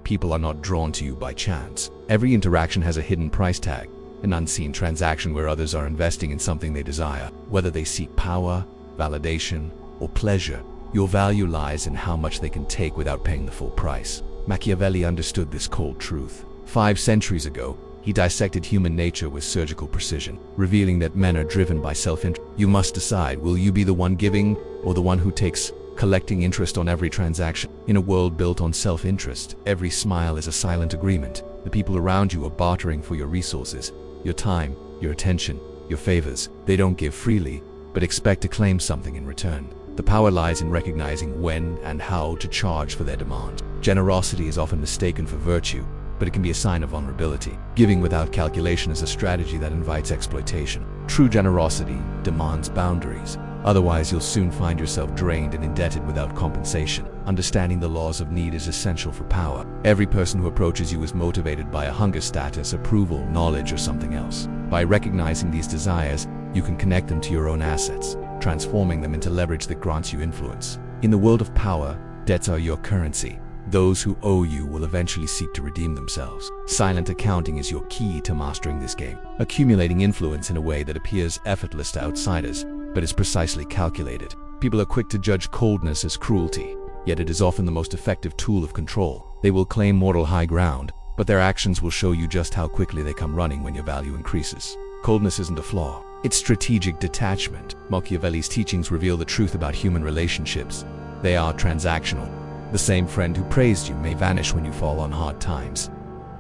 People are not drawn to you by chance. Every interaction has a hidden price tag, an unseen transaction where others are investing in something they desire. Whether they seek power, validation, or pleasure, your value lies in how much they can take without paying the full price. Machiavelli understood this cold truth. 5 centuries ago, he dissected human nature with surgical precision, revealing that men are driven by self-interest. You must decide, will you be the one giving or the one who takes, collecting interest on every transaction? In a world built on self-interest, every smile is a silent agreement. The people around you are bartering for your resources, your time, your attention, your favors. They don't give freely, but expect to claim something in return. The power lies in recognizing when and how to charge for their demand. Generosity is often mistaken for virtue, but it can be a sign of vulnerability. Giving without calculation is a strategy that invites exploitation. True generosity demands boundaries. Otherwise, you'll soon find yourself drained and indebted without compensation. Understanding the laws of need is essential for power. Every person who approaches you is motivated by a hunger, status, approval, knowledge, or something else. By recognizing these desires, you can connect them to your own assets, transforming them into leverage that grants you influence. In the world of power, debts are your currency. Those who owe you will eventually seek to redeem themselves. Silent accounting is your key to mastering this game, accumulating influence in a way that appears effortless to outsiders, but is precisely calculated. People are quick to judge coldness as cruelty, yet it is often the most effective tool of control. They will claim moral high ground, but their actions will show you just how quickly they come running when your value increases. Coldness isn't a flaw, it's strategic detachment. Machiavelli's teachings reveal the truth about human relationships. They are transactional. The same friend who praised you may vanish when you fall on hard times.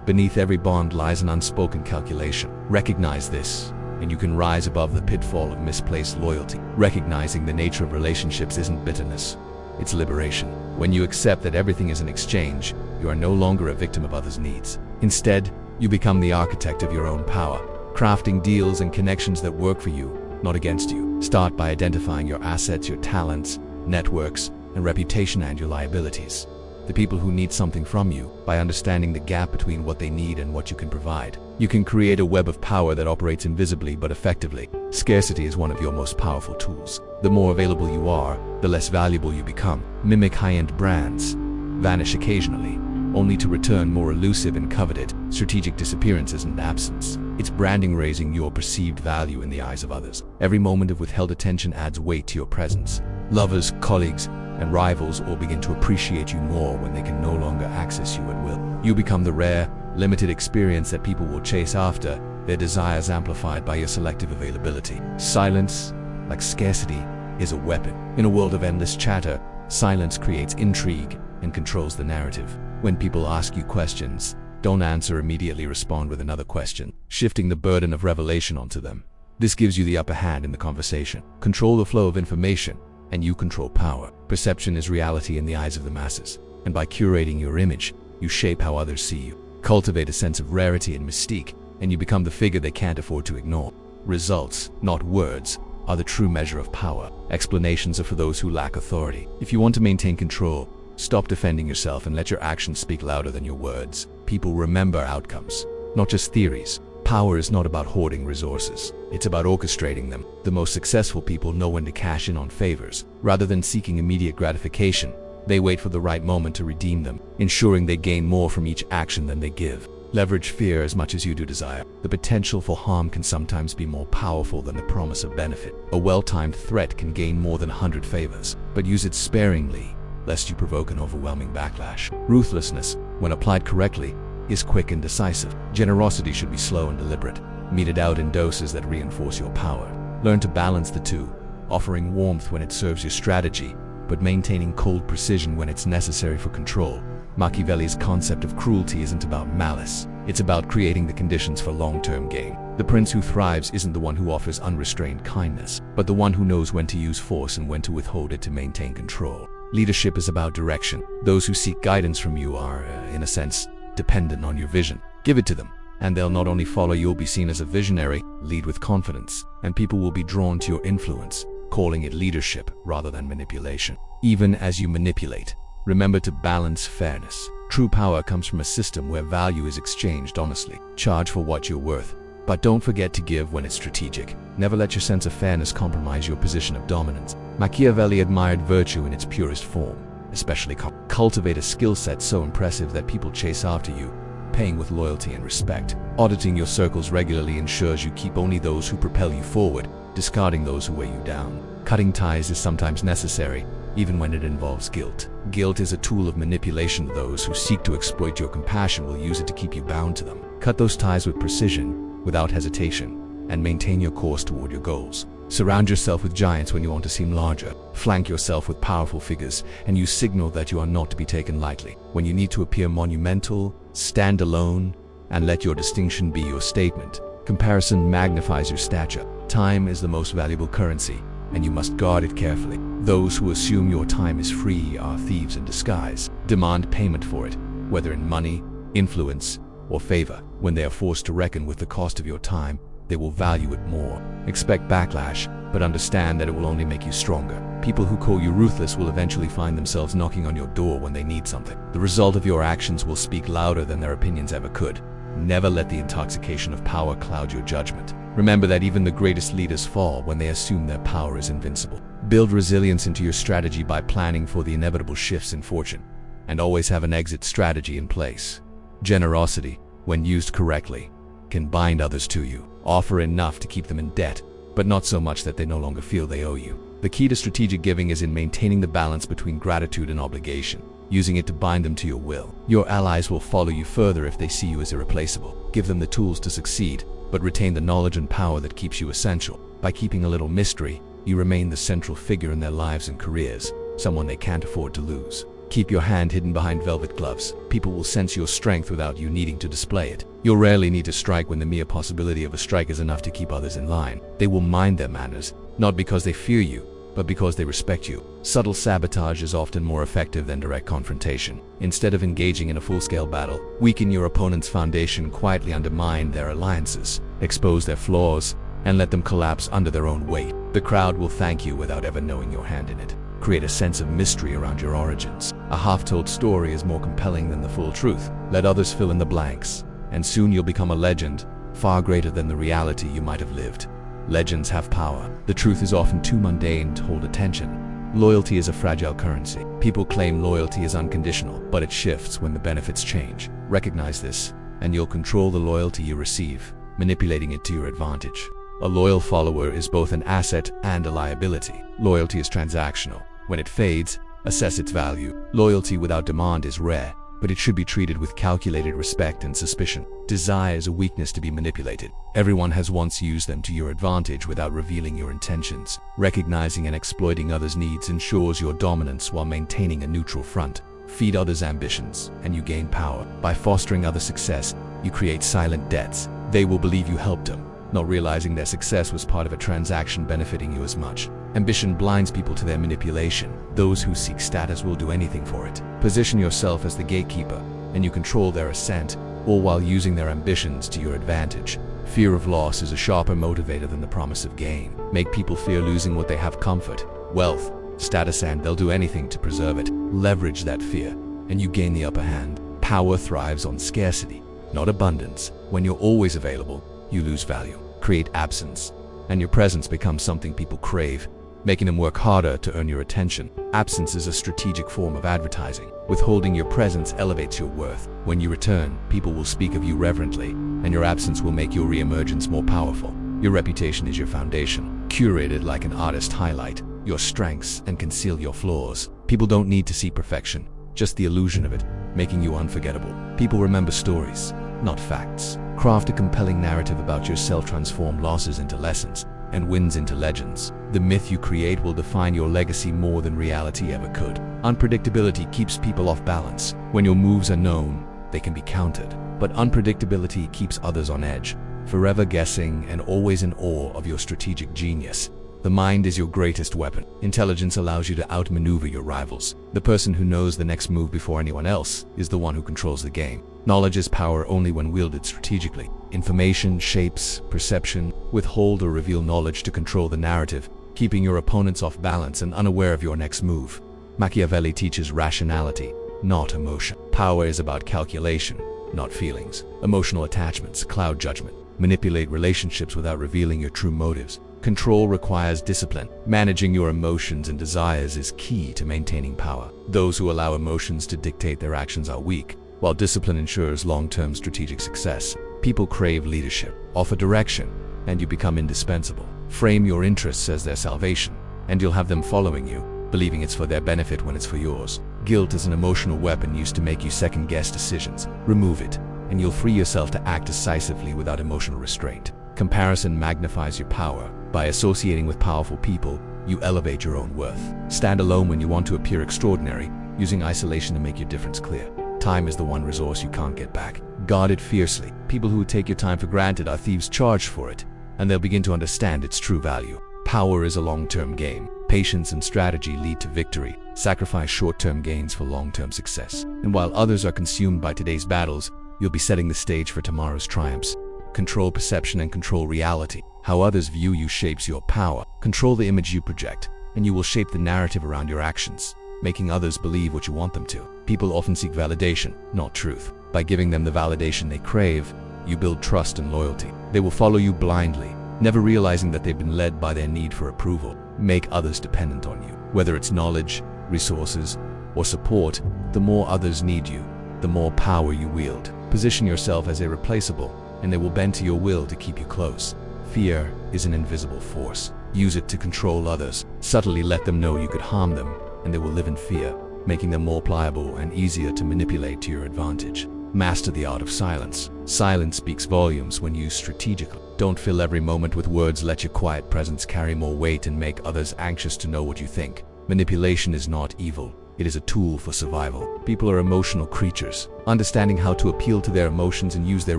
Beneath every bond lies an unspoken calculation. Recognize this, and you can rise above the pitfall of misplaced loyalty. Recognizing the nature of relationships isn't bitterness, it's liberation. When you accept that everything is an exchange, you are no longer a victim of others' needs. Instead, you become the architect of your own power, crafting deals and connections that work for you, not against you. Start by identifying your assets, your talents, networks, and reputation, and your liabilities. The people who need something from you. By understanding the gap between what they need and what you can provide, you can create a web of power that operates invisibly but effectively. Scarcity is one of your most powerful tools. The more available you are, the less valuable you become. Mimic high-end brands. Vanish occasionally, only to return more elusive and coveted. Strategic disappearance isn't absence. It's branding, raising your perceived value in the eyes of others. Every moment of withheld attention adds weight to your presence. Lovers, colleagues, and rivals all begin to appreciate you more when they can no longer access you at will. You become the rare, limited experience that people will chase after, their desires amplified by your selective availability. Silence, like scarcity, is a weapon. In a world of endless chatter, silence creates intrigue and controls the narrative. When people ask you questions, don't answer immediately, respond with another question, shifting the burden of revelation onto them. This gives you the upper hand in the conversation. Control the flow of information, and you control power. Perception is reality in the eyes of the masses, and by curating your image, you shape how others see you. Cultivate a sense of rarity and mystique, and you become the figure they can't afford to ignore. Results, not words, are the true measure of power. Explanations are for those who lack authority. If you want to maintain control, stop defending yourself and let your actions speak louder than your words. People remember outcomes, not just theories. Power is not about hoarding resources, it's about orchestrating them. The most successful people know when to cash in on favors. Rather than seeking immediate gratification, they wait for the right moment to redeem them, ensuring they gain more from each action than they give. Leverage fear as much as you do desire. The potential for harm can sometimes be more powerful than the promise of benefit. A well-timed threat can gain more than 100 favors, but use it sparingly, lest you provoke an overwhelming backlash. Ruthlessness, when applied correctly, is quick and decisive. Generosity should be slow and deliberate, meted out in doses that reinforce your power. Learn to balance the two, offering warmth when it serves your strategy, but maintaining cold precision when it's necessary for control. Machiavelli's concept of cruelty isn't about malice, it's about creating the conditions for long-term gain. The prince who thrives isn't the one who offers unrestrained kindness, but the one who knows when to use force and when to withhold it to maintain control. Leadership is about direction. Those who seek guidance from you are, in a sense, dependent on your vision. Give it to them, and they'll not only follow, you'll be seen as a visionary. Lead with confidence, and people will be drawn to your influence, calling it leadership rather than manipulation. Even as you manipulate, remember to balance fairness. True power comes from a system where value is exchanged honestly. Charge for what you're worth, but don't forget to give when it's strategic. Never let your sense of fairness compromise your position of dominance. Machiavelli admired virtue in its purest form, especially cultivate a skill set so impressive that people chase after you, paying with loyalty and respect. Auditing your circles regularly ensures you keep only those who propel you forward, discarding those who weigh you down. Cutting ties is sometimes necessary, even when it involves guilt. Guilt is a tool of manipulation. Those who seek to exploit your compassion will use it to keep you bound to them. Cut those ties with precision, without hesitation, and maintain your course toward your goals. Surround yourself with giants when you want to seem larger. Flank yourself with powerful figures, and you signal that you are not to be taken lightly. When you need to appear monumental, stand alone, and let your distinction be your statement. Comparison magnifies your stature. Time is the most valuable currency, and you must guard it carefully. Those who assume your time is free are thieves in disguise. Demand payment for it, whether in money, influence, or favor. When they are forced to reckon with the cost of your time, they will value it more. Expect backlash, but understand that it will only make you stronger. People who call you ruthless will eventually find themselves knocking on your door when they need something. The result of your actions will speak louder than their opinions ever could. Never let the intoxication of power cloud your judgment. Remember that even the greatest leaders fall when they assume their power is invincible. Build resilience into your strategy by planning for the inevitable shifts in fortune, and always have an exit strategy in place. Generosity, when used correctly, can bind others to you. Offer enough to keep them in debt, but not so much that they no longer feel they owe you. The key to strategic giving is in maintaining the balance between gratitude and obligation, using it to bind them to your will. Your allies will follow you further if they see you as irreplaceable. Give them the tools to succeed, but retain the knowledge and power that keeps you essential. By keeping a little mystery, you remain the central figure in their lives and careers, someone they can't afford to lose. Keep your hand hidden behind velvet gloves. People will sense your strength without you needing to display it. You'll rarely need to strike when the mere possibility of a strike is enough to keep others in line. They will mind their manners, not because they fear you, but because they respect you. Subtle sabotage is often more effective than direct confrontation. Instead of engaging in a full-scale battle, weaken your opponent's foundation, quietly undermine their alliances, expose their flaws, and let them collapse under their own weight. The crowd will thank you without ever knowing your hand in it. Create a sense of mystery around your origins. A half-told story is more compelling than the full truth. Let others fill in the blanks, and soon you'll become a legend, far greater than the reality you might have lived. Legends have power. The truth is often too mundane to hold attention. Loyalty is a fragile currency. People claim loyalty is unconditional, but it shifts when the benefits change. Recognize this, and you'll control the loyalty you receive, manipulating it to your advantage. A loyal follower is both an asset and a liability. Loyalty is transactional. When it fades, assess its value. Loyalty without demand is rare, but it should be treated with calculated respect and suspicion. Desire is a weakness to be manipulated. Everyone has once used them to your advantage without revealing your intentions. Recognizing and exploiting others' needs ensures your dominance while maintaining a neutral front. Feed others' ambitions, and you gain power. By fostering other success, you create silent debts. They will believe you helped them, not realizing their success was part of a transaction benefiting you as much. Ambition blinds people to their manipulation. Those who seek status will do anything for it. Position yourself as the gatekeeper, and you control their ascent, all while using their ambitions to your advantage. Fear of loss is a sharper motivator than the promise of gain. Make people fear losing what they have: comfort, wealth, status, and they'll do anything to preserve it. Leverage that fear, and you gain the upper hand. Power thrives on scarcity, not abundance. When you're always available, you lose value. Create absence, and your presence becomes something people crave, making them work harder to earn your attention. Absence is a strategic form of advertising. Withholding your presence elevates your worth. When you return, people will speak of you reverently, and your absence will make your reemergence more powerful. Your reputation is your foundation. Curated like an artist, highlight your strengths and conceal your flaws. People don't need to see perfection, just the illusion of it, making you unforgettable. People remember stories, not facts. Craft a compelling narrative about yourself. Transform losses into lessons and wins into legends. The myth you create will define your legacy more than reality ever could. Unpredictability keeps people off balance. When your moves are known, they can be countered. But unpredictability keeps others on edge, forever guessing and always in awe of your strategic genius. The mind is your greatest weapon. Intelligence allows you to outmaneuver your rivals. The person who knows the next move before anyone else is the one who controls the game. Knowledge is power only when wielded strategically. Information shapes perception. Withhold or reveal knowledge to control the narrative, keeping your opponents off balance and unaware of your next move. Machiavelli teaches rationality, not emotion. Power is about calculation, not feelings. Emotional attachments cloud judgment. Manipulate relationships without revealing your true motives. Control requires discipline. Managing your emotions and desires is key to maintaining power. Those who allow emotions to dictate their actions are weak, while discipline ensures long-term strategic success. People crave leadership, offer direction, and you become indispensable. Frame your interests as their salvation, and you'll have them following you, believing it's for their benefit when it's for yours. Guilt is an emotional weapon used to make you second-guess decisions. Remove it, and you'll free yourself to act decisively without emotional restraint. Comparison magnifies your power. By associating with powerful people, you elevate your own worth. Stand alone when you want to appear extraordinary, using isolation to make your difference clear. Time is the one resource you can't get back. Guard it fiercely. People who take your time for granted are thieves charged for it, and they'll begin to understand its true value. Power is a long-term game. Patience and strategy lead to victory. Sacrifice short-term gains for long-term success. And while others are consumed by today's battles, you'll be setting the stage for tomorrow's triumphs. Control perception and control reality. How others view you shapes your power. Control the image you project, and you will shape the narrative around your actions, making others believe what you want them to. People often seek validation, not truth. By giving them the validation they crave, you build trust and loyalty. They will follow you blindly, never realizing that they've been led by their need for approval. Make others dependent on you. Whether it's knowledge, resources, or support, the more others need you, the more power you wield. Position yourself as irreplaceable, and they will bend to your will to keep you close. Fear is an invisible force. Use it to control others. Subtly let them know you could harm them, and they will live in fear, making them more pliable and easier to manipulate to your advantage. Master the art of silence. Silence speaks volumes when used strategically. Don't fill every moment with words. Let your quiet presence carry more weight and make others anxious to know what you think. Manipulation is not evil. It is a tool for survival. People are emotional creatures. Understanding how to appeal to their emotions and use their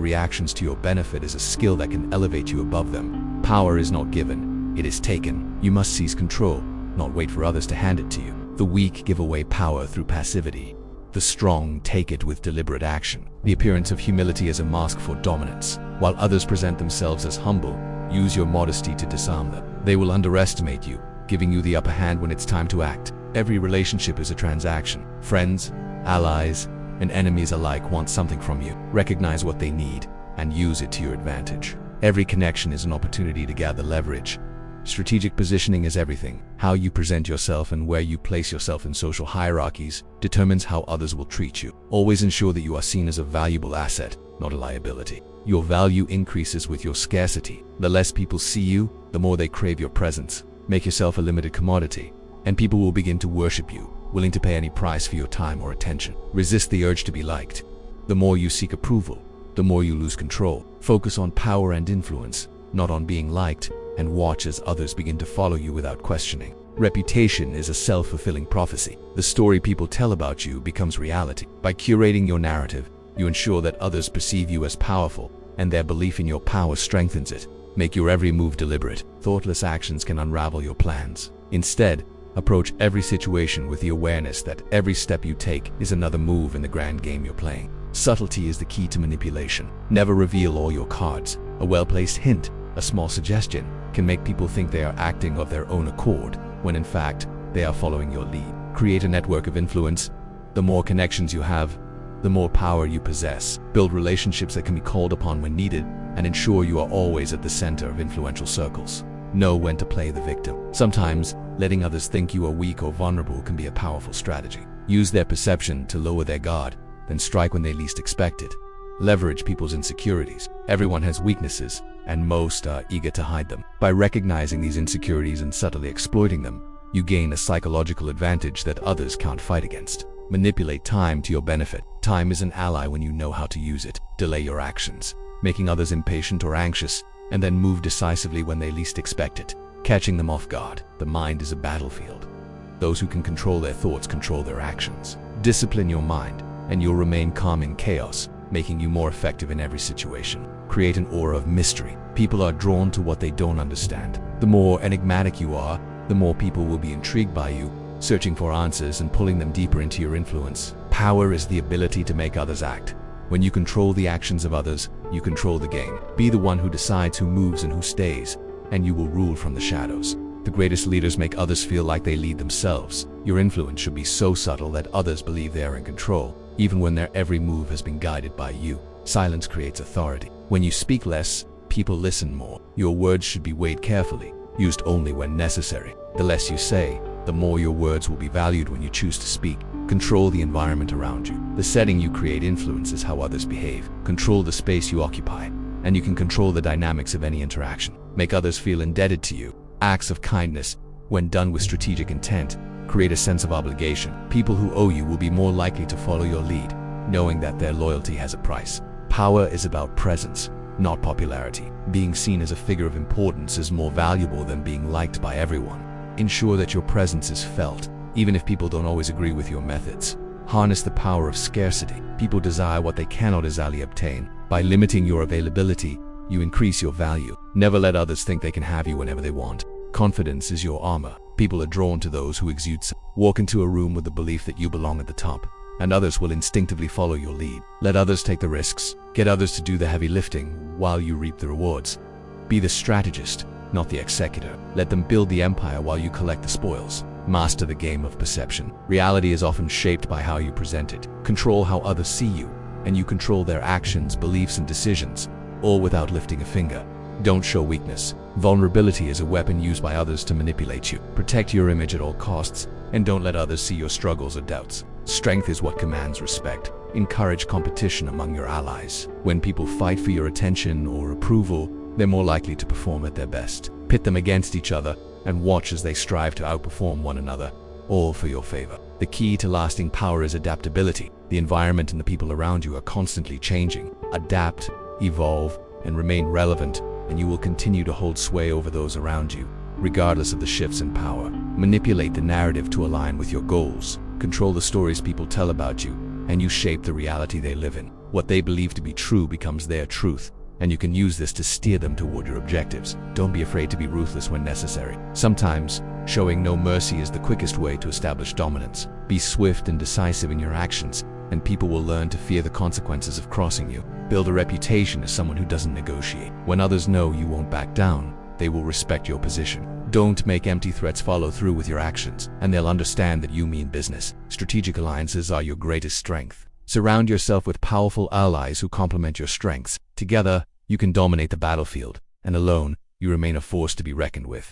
reactions to your benefit is a skill that can elevate you above them. Power is not given, it is taken. You must seize control, not wait for others to hand it to you. The weak give away power through passivity. The strong take it with deliberate action. The appearance of humility is a mask for dominance. While others present themselves as humble, use your modesty to disarm them. They will underestimate you, giving you the upper hand when it's time to act. Every relationship is a transaction. Friends, allies, and enemies alike want something from you. Recognize what they need and use it to your advantage. Every connection is an opportunity to gather leverage. Strategic positioning is everything. How you present yourself and where you place yourself in social hierarchies determines how others will treat you. Always ensure that you are seen as a valuable asset, not a liability. Your value increases with your scarcity. The less people see you, the more they crave your presence. Make yourself a limited commodity, and people will begin to worship you, willing to pay any price for your time or attention. Resist the urge to be liked. The more you seek approval, the more you lose control. Focus on power and influence, not on being liked, and watch as others begin to follow you without questioning. Reputation is a self-fulfilling prophecy. The story people tell about you becomes reality. By curating your narrative, you ensure that others perceive you as powerful, and their belief in your power strengthens it. Make your every move deliberate. Thoughtless actions can unravel your plans. Instead, approach every situation with the awareness that every step you take is another move in the grand game you're playing. Subtlety is the key to manipulation. Never reveal all your cards. A well-placed hint, a small suggestion, can make people think they are acting of their own accord, when in fact, they are following your lead. Create a network of influence. The more connections you have, the more power you possess. Build relationships that can be called upon when needed, and ensure you are always at the center of influential circles. Know when to play the victim. Sometimes, letting others think you are weak or vulnerable can be a powerful strategy. Use their perception to lower their guard, then strike when they least expect it. Leverage people's insecurities. Everyone has weaknesses, and most are eager to hide them. By recognizing these insecurities and subtly exploiting them, you gain a psychological advantage that others can't fight against. Manipulate time to your benefit. Time is an ally when you know how to use it. Delay your actions, making others impatient or anxious, and then move decisively when they least expect it, catching them off guard. The mind is a battlefield. Those who can control their thoughts control their actions. Discipline your mind, and you'll remain calm in chaos, making you more effective in every situation. Create an aura of mystery. People are drawn to what they don't understand. The more enigmatic you are, the more people will be intrigued by you, searching for answers and pulling them deeper into your influence. Power is the ability to make others act. When you control the actions of others, you control the game. Be the one who decides who moves and who stays, and you will rule from the shadows. The greatest leaders make others feel like they lead themselves. Your influence should be so subtle that others believe they are in control, even when their every move has been guided by you. Silence creates authority. When you speak less, people listen more. Your words should be weighed carefully, used only when necessary. The less you say, the more your words will be valued when you choose to speak. Control the environment around you. The setting you create influences how others behave. Control the space you occupy, and you can control the dynamics of any interaction. Make others feel indebted to you. Acts of kindness, when done with strategic intent, create a sense of obligation. People who owe you will be more likely to follow your lead, knowing that their loyalty has a price. Power is about presence, not popularity. Being seen as a figure of importance is more valuable than being liked by everyone. Ensure that your presence is felt, even if people don't always agree with your methods. Harness the power of scarcity. People desire what they cannot easily obtain. By limiting your availability, you increase your value. Never let others think they can have you whenever they want. Confidence is your armor. People are drawn to those who exude. Walk into a room with the belief that you belong at the top, and others will instinctively follow your lead. Let others take the risks. Get others to do the heavy lifting while you reap the rewards. Be the strategist, not the executor. Let them build the empire while you collect the spoils. Master the game of perception. Reality is often shaped by how you present it. Control how others see you, and you control their actions, beliefs, and decisions, all without lifting a finger. Don't show weakness. Vulnerability is a weapon used by others to manipulate you. Protect your image at all costs, and don't let others see your struggles or doubts. Strength is what commands respect. Encourage competition among your allies. When people fight for your attention or approval, they're more likely to perform at their best. Pit them against each other and watch as they strive to outperform one another, all for your favor. The key to lasting power is adaptability. The environment and the people around you are constantly changing. Adapt, evolve, and remain relevant, and you will continue to hold sway over those around you, regardless of the shifts in power. Manipulate the narrative to align with your goals. Control the stories people tell about you, and you shape the reality they live in. What they believe to be true becomes their truth, and you can use this to steer them toward your objectives. Don't be afraid to be ruthless when necessary. Sometimes, showing no mercy is the quickest way to establish dominance. Be swift and decisive in your actions, and people will learn to fear the consequences of crossing you. Build a reputation as someone who doesn't negotiate. When others know you won't back down, they will respect your position. Don't make empty threats follow through with your actions, and they'll understand that you mean business. Strategic alliances are your greatest strength. Surround yourself with powerful allies who complement your strengths. Together, you can dominate the battlefield, and alone, you remain a force to be reckoned with.